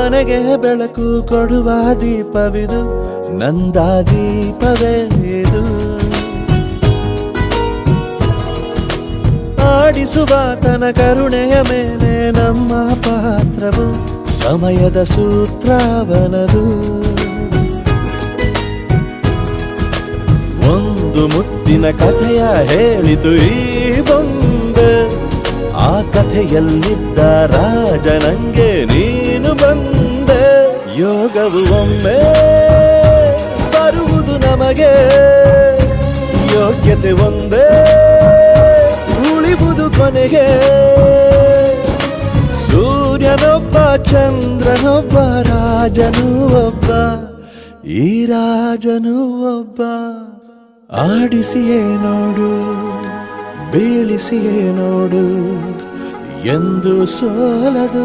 ಮನೆಗೆ ಬೆಳಕು ಕೊಡುವ ದೀಪವಿದು, ನಂದ ದೀಪವೇ ಇದು. ಆಡಿಸುವ ತನ ಕರುಣೆಯ ಮೇಲೆ ನಮ್ಮ ಪಾತ್ರವು, ಸಮಯದ ಸೂತ್ರವನದು. ಒಂದು ಮುತ್ತಿನ ಕಥೆಯ ಹೇಳಿತು ಈ ಬೊಂಬೆ, ಆ ಕಥೆಯಲ್ಲಿದ್ದ ರಾಜ ನಂಗೆ ನೀನು ಬಂದೆ. ಯೋಗವು ಒಮ್ಮೆ ಬರುವುದು ನಮಗೆ, ಯೋಗ್ಯತೆ ಒಂದೇ ಉಳಿವುದು ಕೊನೆಗೆ. ಸೂರ್ಯನೊಬ್ಬ ಚಂದ್ರನೊಬ್ಬ ರಾಜನೂ ಒಬ್ಬ, ಈ ರಾಜನೂ ಒಬ್ಬ. ಆಡಿಸಿಯೇ ನೋಡು ಬೀಳಿಸಿಯೇ ನೋಡು, ಎಂದು ಸೋಲದು